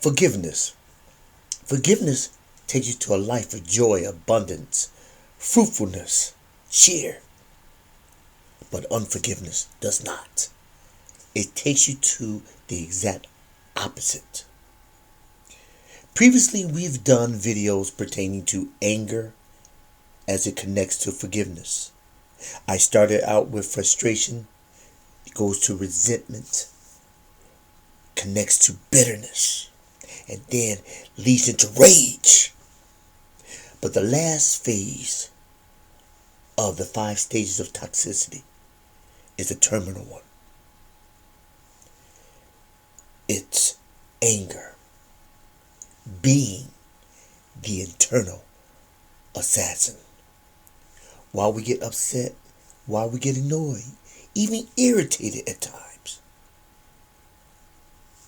Forgiveness. Forgiveness takes you to a life of joy, abundance, fruitfulness, cheer. But unforgiveness does not. It takes you to the exact opposite. Previously, we've done videos pertaining to anger as it connects to forgiveness. I started out with frustration. It goes to resentment, connects to bitterness, and then leads into rage. But the last phase of the 5 stages of toxicity is the terminal one. It's anger, being the internal assassin. While we get upset, while we get annoyed, even irritated at times,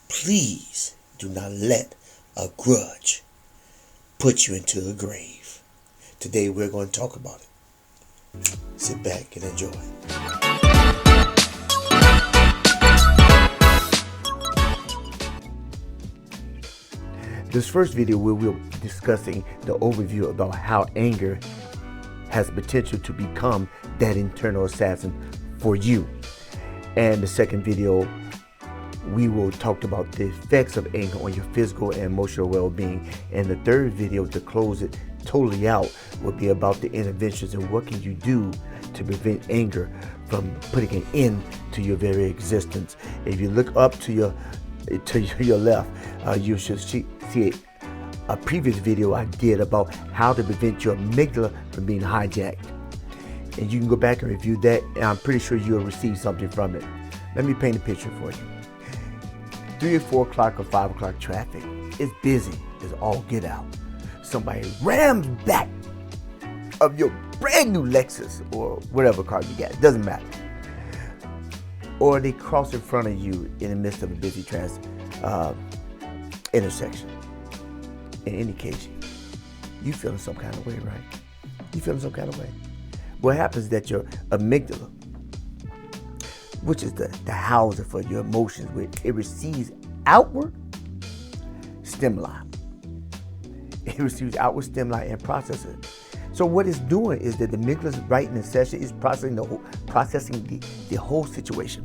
please do not let a grudge put you into a grave. Today we're going to talk about it. Sit back and enjoy. This first video we'll be discussing the overview about how anger has potential to become that internal assassin for you. And the second video we will talk about the effects of anger on your physical and emotional well-being. And the third video, to close it totally out, will be about the interventions and what can you do to prevent anger from putting an end to your very existence. If you look up to your left, you should see a previous video I did about how to prevent your amygdala from being hijacked. And you can go back and review that, and I'm pretty sure you'll receive something from it. Let me paint a picture for you. 3 or 4 o'clock or 5 o'clock traffic. It's busy. It's all get out. Somebody rams back of your brand new Lexus or whatever car you got. It doesn't matter. Or they cross in front of you in the midst of a busy intersection. In any case, you feeling some kind of way, right? You feeling some kind of way. What happens is that your amygdala, which is the housing for your emotions, where it receives outward stimuli. It receives outward stimuli and processes it. So what it's doing is that the amygdala is right in the session, is processing the whole situation.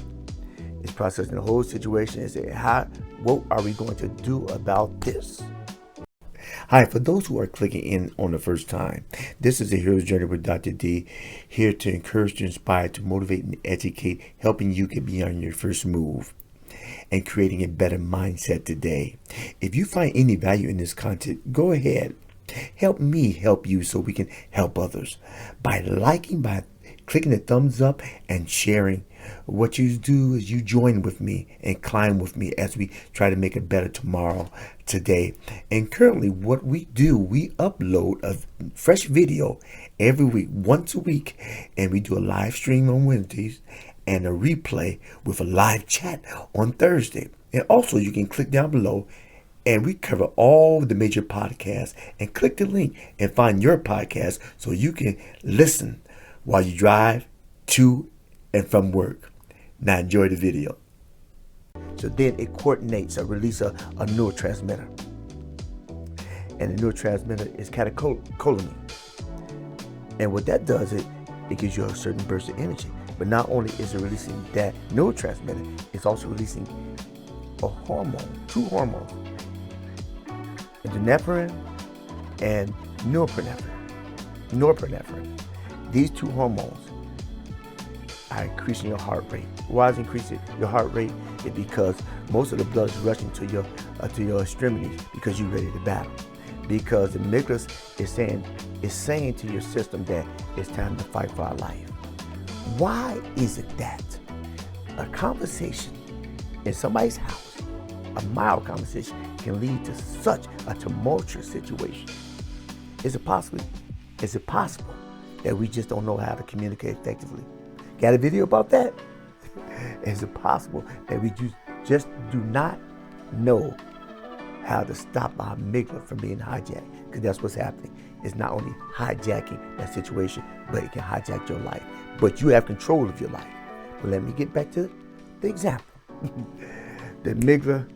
It's processing the whole situation and saying, what are we going to do about this? Hi, for those who are clicking in on the first time, this is the Hero's Journey with Dr. D, here to encourage, to inspire, to motivate, and educate, helping you get beyond your first move and creating a better mindset today. If you find any value in this content, go ahead. Help me help you so we can help others by liking, by clicking the thumbs up and sharing. What you do is you join with me and climb with me as we try to make a better tomorrow today. And currently what we do, we upload a fresh video every week, once a week, and we do a live stream on Wednesdays and a replay with a live chat on Thursday. And also you can click down below and we cover all the major podcasts, and click the link and find your podcast so you can listen while you drive to and from work. Now enjoy the video. So then it coordinates or releases a neurotransmitter. And the neurotransmitter is catecholamine. And what that does, it gives you a certain burst of energy. But not only is it releasing that neurotransmitter, it's also releasing a hormone, 2 hormones, epinephrine and norepinephrine. These 2 hormones are increasing your heart rate. Why is increasing your heart rate? It's because most of the blood is rushing to your extremities because you're ready to battle. Because the amygdala is saying to your system that it's time to fight for our life. Why is it that a conversation in somebody's house, a mild conversation, can lead to such a tumultuous situation? Is it possible that we just don't know how to communicate effectively? Got a video about that? Is it possible that we just do not know how to stop our amygdala from being hijacked? Because that's what's happening. It's not only hijacking that situation, but it can hijack your life. But you have control of your life. But let me get back to the example. The amygdala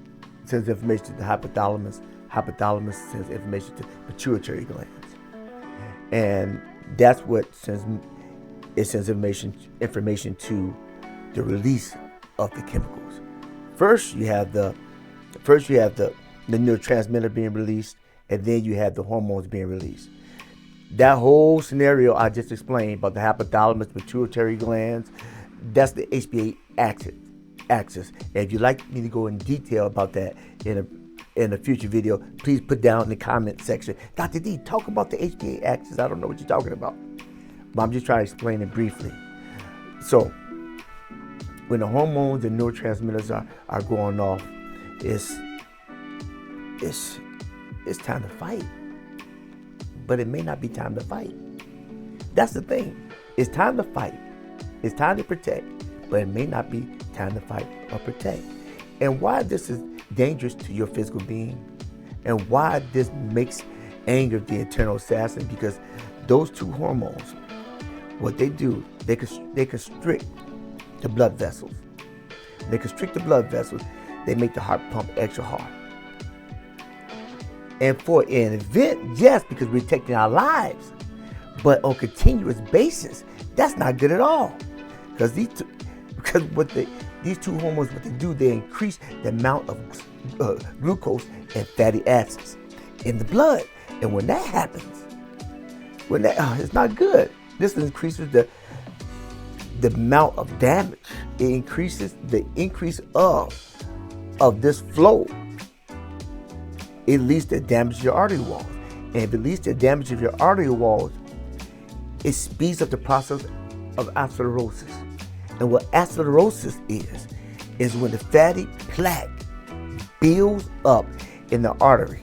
sends information to the hypothalamus. Hypothalamus sends information to pituitary glands. And that's what sends information to the release of the chemicals. First you have the neurotransmitter being released, and then you have the hormones being released. That whole scenario I just explained about the hypothalamus, pituitary glands, that's the HPA axis. And if you'd like me to go in detail about that in a future video, please put down in the comment section. Dr. D, talk about the HPA axis. I don't know what you're talking about, but I'm just trying to explain it briefly. So when the hormones and neurotransmitters are going off, it's time to fight. But it may not be time to fight. That's the thing. It's time to fight. It's time to protect, but it may not be time to fight or protect. And why this is dangerous to your physical being, and why this makes anger the internal assassin, because those two hormones, what they do, they constrict the blood vessels. They constrict the blood vessels. They make the heart pump extra hard. And for an event, yes, because we're protecting our lives, but on a continuous basis, that's not good at all. Because these two hormones, what they do, they increase the amount of glucose and fatty acids in the blood. And when that happens, it's not good. This increases the amount of damage. It increases the increase of this flow. It leads to damage to your artery walls. And if it leads to damage of your artery walls, it speeds up the process of atherosclerosis. And what atherosclerosis is when the fatty plaque builds up in the arteries.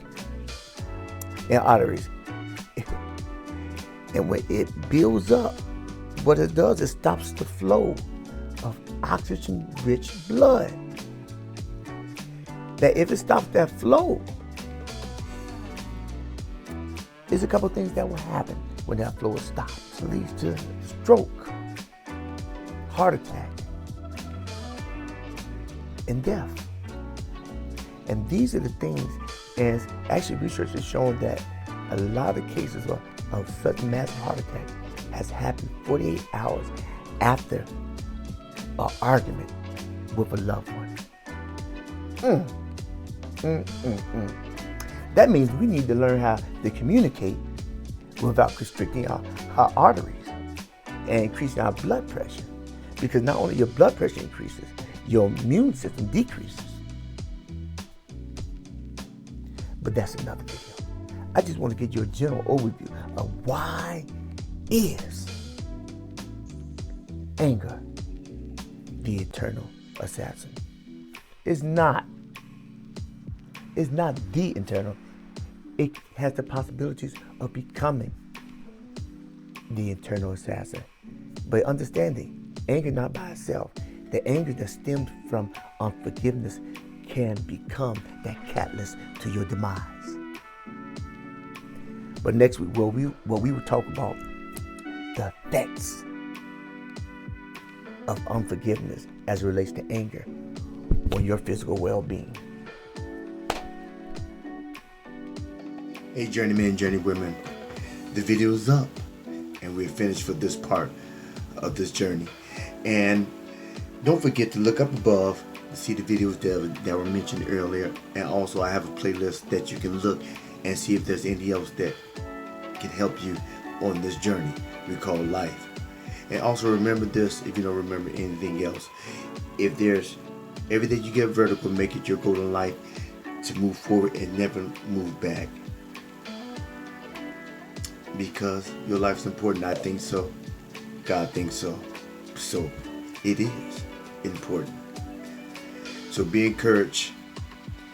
And when it builds up, what it does is stops the flow of oxygen-rich blood. That if it stops that flow, there's a couple things that will happen when that flow stops. It leads to stroke, heart attack, and death. And these are the things, and actually research has shown that a lot of cases of sudden massive heart attack has happened 48 hours after an argument with a loved one. That means we need to learn how to communicate without constricting our arteries and increasing our blood pressure. Because not only your blood pressure increases, your immune system decreases. But that's another video. I just want to give you a general overview of why is anger the eternal assassin. It's not the internal. It has the possibilities of becoming the internal assassin. But understanding, anger not by itself, the anger that stems from unforgiveness can become that catalyst to your demise. But next week, we will talk about the effects of unforgiveness as it relates to anger on your physical well-being. Hey journeymen, journeywomen, the video's up and we're finished for this part of this journey. And don't forget to look up above to see the videos that were mentioned earlier. And also I have a playlist that you can look and see if there's anything else that can help you on this journey we call life. And also remember this, if you don't remember anything else, if there's everything you get vertical, make it your goal in life to move forward and never move back. Because your life's important. I think so. God thinks so. So it is important. So be encouraged,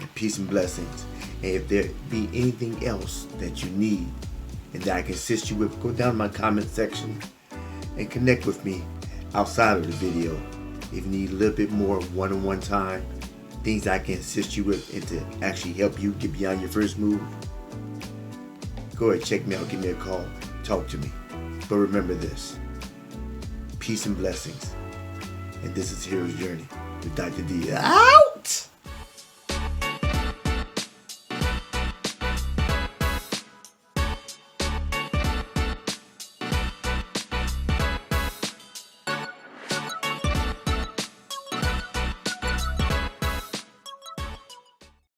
and peace and blessings. And if there be anything else that you need and that I can assist you with, go down to my comment section and connect with me outside of the video. If you need a little bit more one-on-one time, things I can assist you with and to actually help you get beyond your first move, go ahead, check me out, give me a call, talk to me. But remember this, peace and blessings. And this is Hero's Journey with Dr. D. Ow!